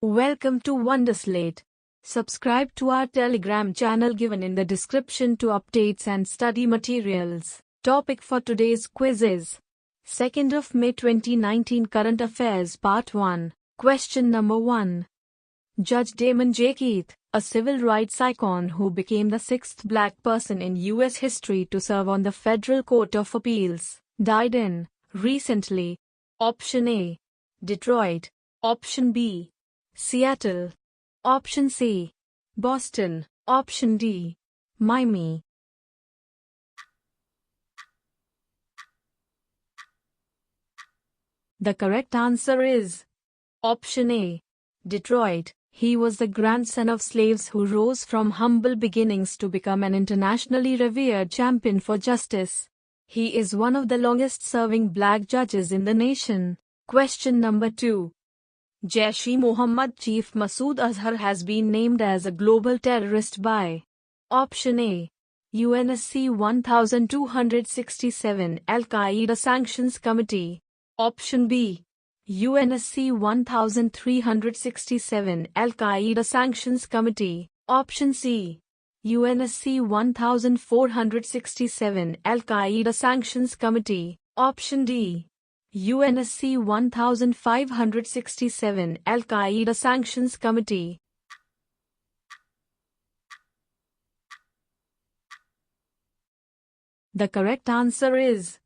Welcome to Wonderslate. Subscribe to our Telegram channel given in the description to updates and study materials. Topic for today's quiz is 2nd of May 2019 Current Affairs Part 1. Question number 1. Judge Damon J, a civil rights icon who became the 6th black person in U.S. history to serve on the Federal Court of Appeals, died in, recently. Option A. Detroit. Option B. Seattle. Option C. Boston. Option D. Miami. The correct answer is Option A. Detroit. He was the grandson of slaves who rose from humble beginnings to become an internationally revered champion for justice. He is one of the longest-serving black judges in the nation. Question number 2. Jaish-e-Mohammed chief Masood Azhar has been named as a global terrorist by Option A. UNSC 1267 Al-Qaeda Sanctions Committee. Option B. UNSC 1367 Al-Qaeda Sanctions Committee. Option C. UNSC 1467 Al-Qaeda Sanctions Committee. Option D. UNSC 1567 Al-Qaeda Sanctions Committee. The correct answer is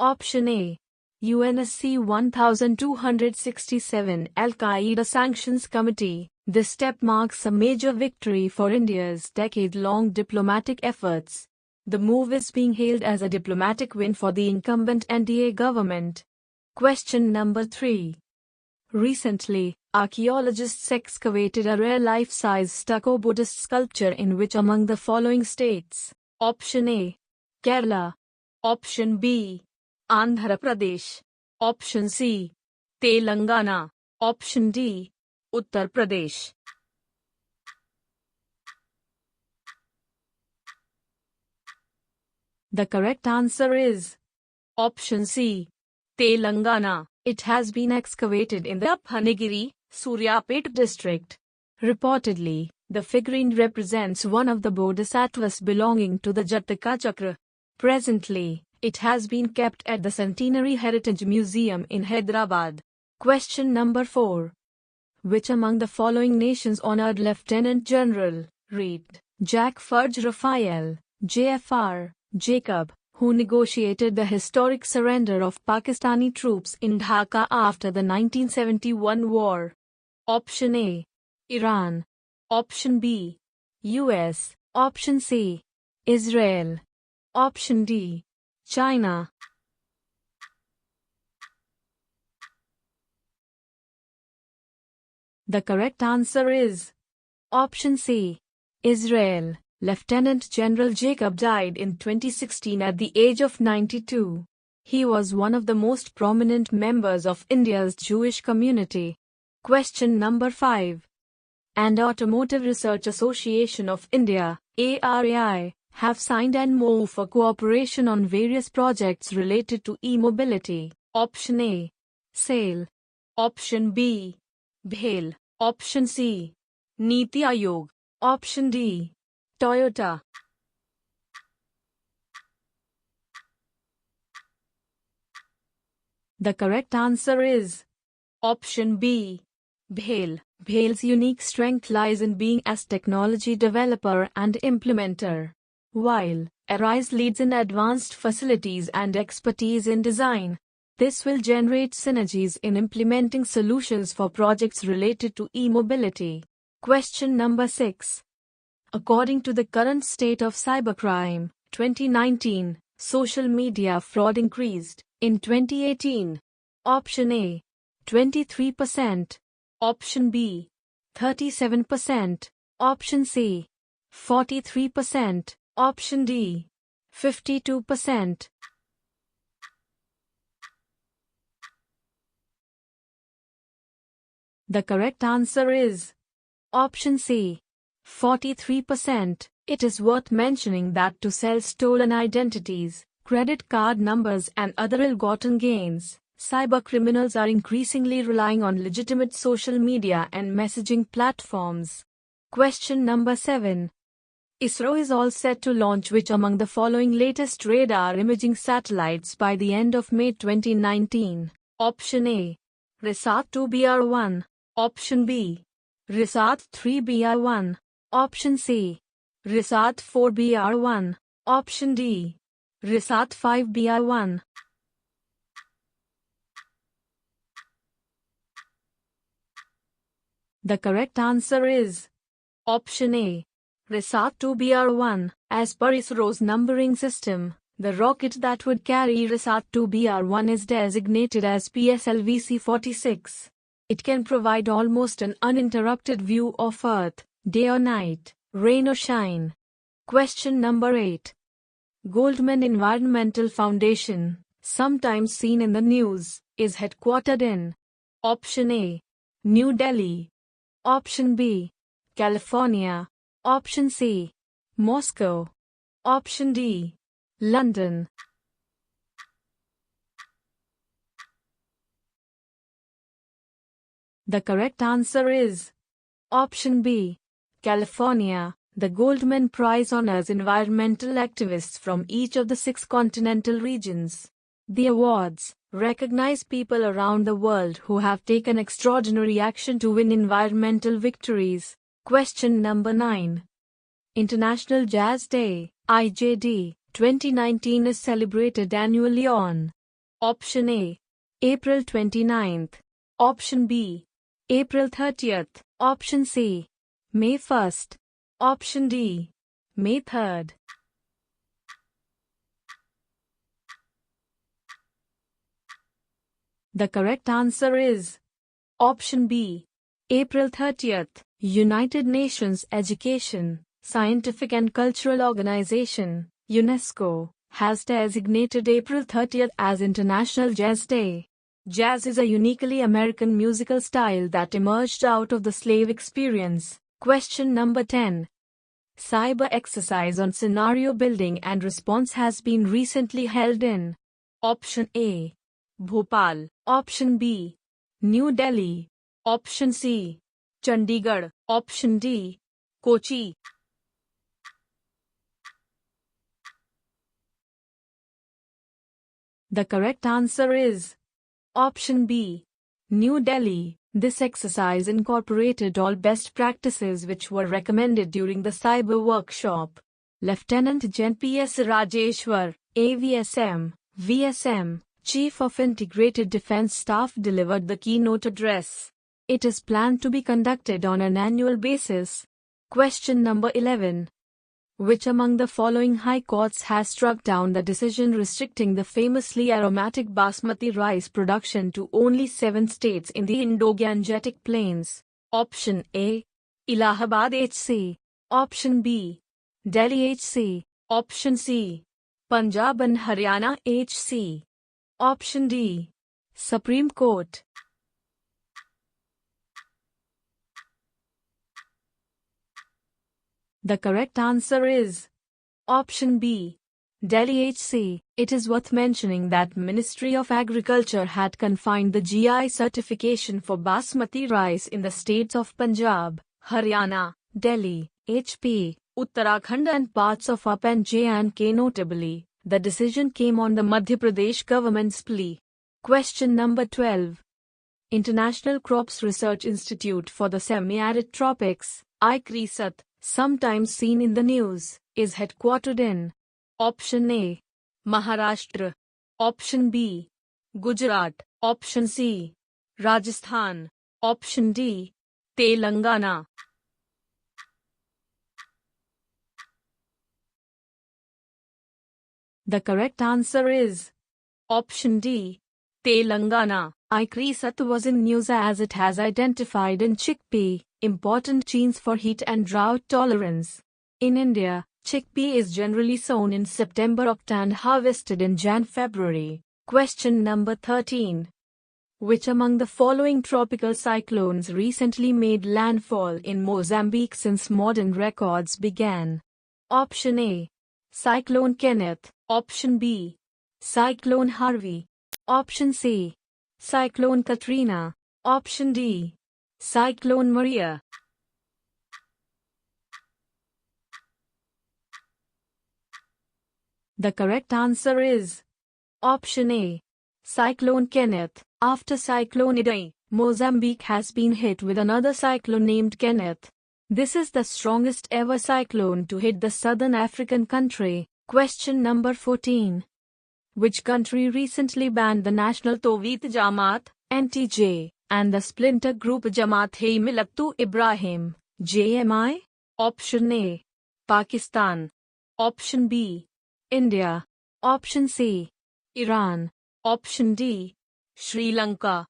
Option A. UNSC 1267 Al-Qaeda Sanctions Committee. This step marks a major victory for India's decade-long diplomatic efforts. The move is being hailed as a diplomatic win for the incumbent NDA government. Question number 3. Recently, archaeologists excavated a rare life-size stucco Buddhist sculpture in which among the following states? Option A. Kerala. Option B. Andhra Pradesh. Option C. Telangana. Option D. Uttar Pradesh. The correct answer is Option C. Telangana. It has been excavated in the Uphanigiri, Suryapet district. Reportedly, the figurine represents one of the bodhisattvas belonging to the Jataka Chakra. Presently, it has been kept at the Centenary Heritage Museum in Hyderabad. Question number 4. Which among the following nations honored Lieutenant General Reed Jack Farj Rafael, JFR, Jacob, who negotiated the historic surrender of Pakistani troops in Dhaka after the 1971 war? Option A. Iran. Option B. US. Option C. Israel. Option D. China. The correct answer is Option C. Israel. Lieutenant General Jacob died in 2016 at the age of 92. He was one of the most prominent members of India's Jewish community. Question number 5. And Automotive Research Association of India, ARAI, have signed an MoU for cooperation on various projects related to e-mobility. Option A. SAIL. Option B. BHAIL. Option C. Niti Aayog. Option D. Toyota. The correct answer is Option B. BHAIL. BHAIL's unique strength lies in being as technology developer and implementer, while ARAI leads in advanced facilities and expertise in design. This will generate synergies in implementing solutions for projects related to e-mobility. Question number 6. According to the Current State of Cybercrime, 2019, social media fraud increased in 2018. Option A. 23%. Option B. 37%. Option C. 43%. Option D. 52%. The correct answer is Option C. 43%. It is worth mentioning that to sell stolen identities, credit card numbers and other ill-gotten gains, Cybercriminals are increasingly relying on legitimate social media and messaging platforms. Question number 7. ISRO is all set to launch which among the following latest radar imaging satellites by the end of May 2019? Option A. RISAT-2BR1. Option B. RISAT-3BR1. Option C. RISAT-4BR1. Option D. RISAT-5BR1. The correct answer is Option A. RISAT-2BR1. As per ISRO's numbering system, the rocket that would carry RISAT-2BR1 is designated as PSLV-C-46. It can provide almost an uninterrupted view of Earth, day or night, rain or shine. Question number 8. Goldman Environmental Foundation, sometimes seen in the news, is headquartered in Option A. New Delhi. Option B. California. Option C. Moscow. Option D. London. The correct answer is Option B. California. The Goldman Prize honors environmental activists from each of the 6 continental regions. The awards recognize people around the world who have taken extraordinary action to win environmental victories. Question number 9. International Jazz Day, IJD, 2019 is celebrated annually on Option A. April 29th. Option B. April 30th. Option C. May 1st. Option D. May 3rd. The correct answer is Option B. April 30th. United Nations Education, Scientific and Cultural Organization, UNESCO, has designated April 30th as International Jazz Day. Jazz is a uniquely American musical style that emerged out of the slave experience. Question number 10. Cyber exercise on scenario building and response has been recently held in Option A. Bhopal. Option B. New Delhi. Option C. Chandigarh. Option D. Kochi. The correct answer is Option B. New Delhi. This exercise incorporated all best practices which were recommended during the cyber workshop. Lieutenant Gen P.S. Rajeshwar, AVSM, VSM, Chief of Integrated Defense Staff delivered the keynote address. It is planned to be conducted on an annual basis. Question number 11. Which among the following high courts has struck down the decision restricting the famously aromatic basmati rice production to only 7 states in the Indo-Gangetic plains? Option A. Allahabad HC. Option B. Delhi HC. Option C. Punjab and Haryana HC. Option D. Supreme Court. The correct answer is Option B. Delhi HC. It is worth mentioning that Ministry of Agriculture had confined the GI certification for basmati rice in the states of Punjab, Haryana, Delhi, HP, Uttarakhand and parts of UP and J&K. Notably, the decision came on the Madhya Pradesh government's plea. Question number 12. International Crops Research Institute for the Semi-Arid Tropics, ICRISAT, sometimes seen in the news, is headquartered in Option A. Maharashtra. Option B. Gujarat. Option C. Rajasthan. Option D. Telangana. The correct answer is Option D. Telangana. ICRISAT was in news as it has identified in chickpea important genes for heat and drought tolerance. In India, chickpea is generally sown in September-October and harvested in Jan-February. Question number 13. Which among the following tropical cyclones recently made landfall in Mozambique since modern records began? Option A. Cyclone Kenneth. Option B. Cyclone Harvey. Option C. Cyclone Katrina. Option D. Cyclone Maria. The correct answer is option A. Cyclone Kenneth. After Cyclone Idai, Mozambique has been hit with another cyclone named Kenneth. This is the strongest ever cyclone to hit the southern African country. Question number 14. Which country recently banned the National Thowheeth Jama'ath (NTJ) and the splinter group Jamathei Millathu Ibrahim JMI? Option A. Pakistan. Option B. India. Option C. Iran. Option D. Sri Lanka.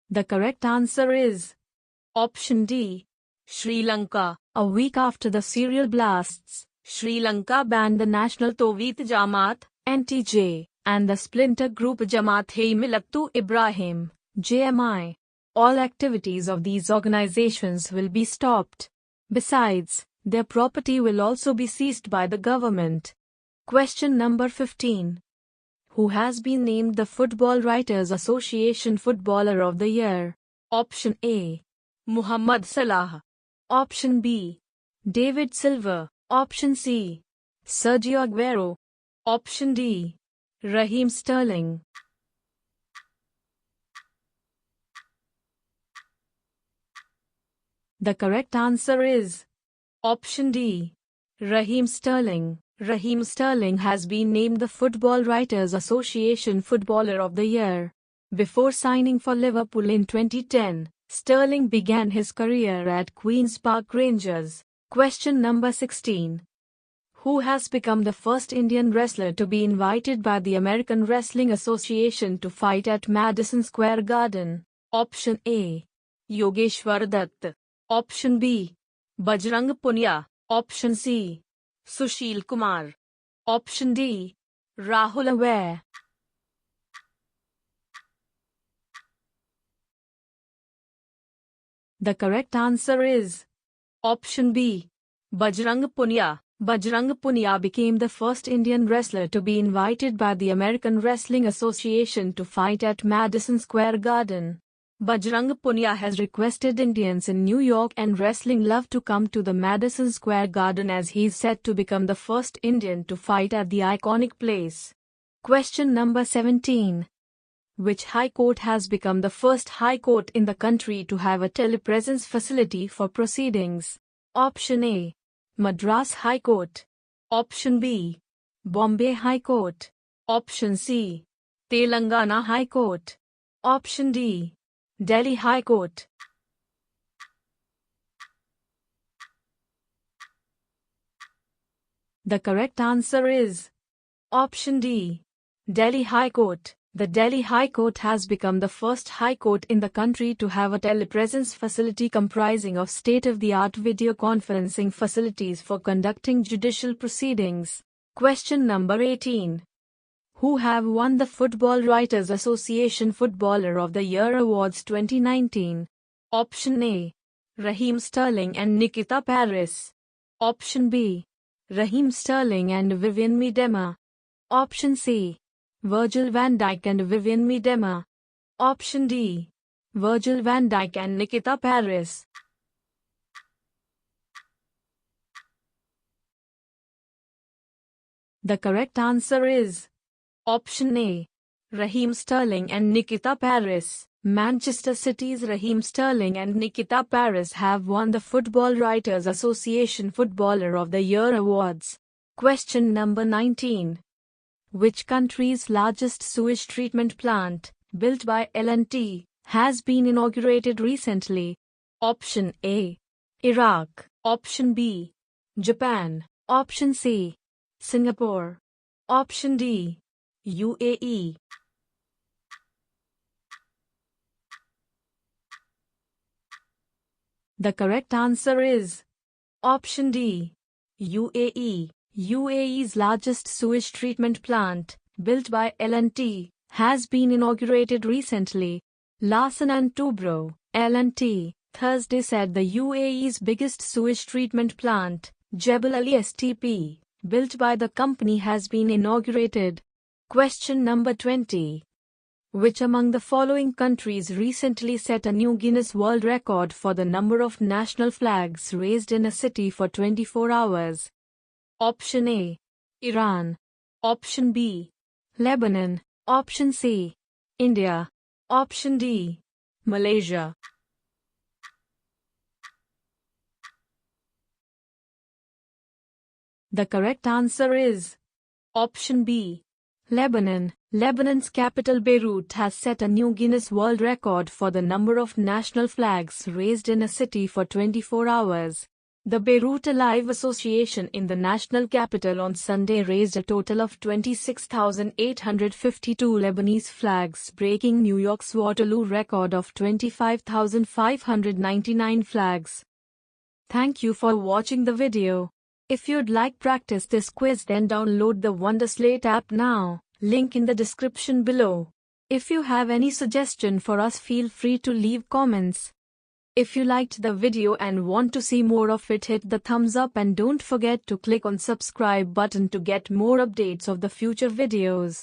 The correct answer is option D. Sri Lanka. A week after the serial blasts, Sri Lanka banned the National Thowheeth Jama'ath (NTJ) and the splinter group Jamathei Millathu Ibrahim JMI. All activities of these organizations will be stopped. Besides, their property will also be seized by the government. Question number 15. Who has been named the Football Writers Association Footballer of the Year? Option A. Muhammad Salah. Option B. David Silva. Option C. Sergio Aguero. Option D. Raheem Sterling. The correct answer is option D. Raheem Sterling. Raheem Sterling has been named the Football Writers Association Footballer of the Year. Before signing for Liverpool in 2010, Sterling began his career at Queen's Park Rangers. Question number 16. Who has become the first Indian wrestler to be invited by the American Wrestling Association to fight at Madison Square Garden? Option A. Yogeshwar Dutt. Option B. Bajrang Punia. Option C. Sushil Kumar. Option D. Rahul Aware. The correct answer is option B. Bajrang Punia. Bajrang Punia became the first Indian wrestler to be invited by the American Wrestling Association to fight at Madison Square Garden. Bajrang Punia has requested Indians in New York and Wrestling Love to come to the Madison Square Garden as he is set to become the first Indian to fight at the iconic place. Question number 17. Which High Court has become the first High Court in the country to have a telepresence facility for proceedings? Option A. Madras High Court. Option B. Bombay High Court. Option C. Telangana High Court. Option D. Delhi High Court. The correct answer is option D. Delhi High Court. The Delhi High Court has become the first High Court in the country to have a telepresence facility comprising of state-of-the-art video conferencing facilities for conducting judicial proceedings. Question number 18. Who have won the Football Writers Association Footballer of the Year Awards 2019? Option A. Raheem Sterling and Nikita Paris. Option B. Raheem Sterling and Vivian Miedema. Option C. Virgil van Dijk and Vivian Miedema. Option D. Virgil van Dijk and Nikita Paris. The correct answer is option A. Raheem Sterling and Nikita Paris. Manchester City's Raheem Sterling and Nikita Paris have won the Football Writers Association Footballer of the Year Awards. Question number 19. Which country's largest sewage treatment plant, built by L&T, has been inaugurated recently? Option A. Iraq. Option B. Japan. Option C. Singapore. Option D. UAE. The correct answer is option D. UAE. UAE's largest sewage treatment plant, built by L&T, has been inaugurated recently. Larsen & Toubro, L&T, Thursday said the UAE's biggest sewage treatment plant, Jebel Ali STP, built by the company has been inaugurated? Question number 20. Which among the following countries recently set a new Guinness World Record for the number of national flags raised in a city for 24 hours? Option A. Iran. Option B. Lebanon. Option C. India. Option D. Malaysia. The correct answer is Option B. Lebanon. Lebanon's capital Beirut has set a new Guinness World Record for the number of national flags raised in a city for 24 hours. The Beirut Alive Association in the national capital on Sunday raised a total of 26,852 Lebanese flags, breaking New York's Waterloo record of 25,599 flags. Thank you for watching the video. If you'd like practice this quiz, then download the Wonderslate app now. Link in the description below. If you have any suggestion for us, feel free to leave comments. If you liked the video and want to see more of it, hit the thumbs up and don't forget to click on subscribe button to get more updates of the future videos.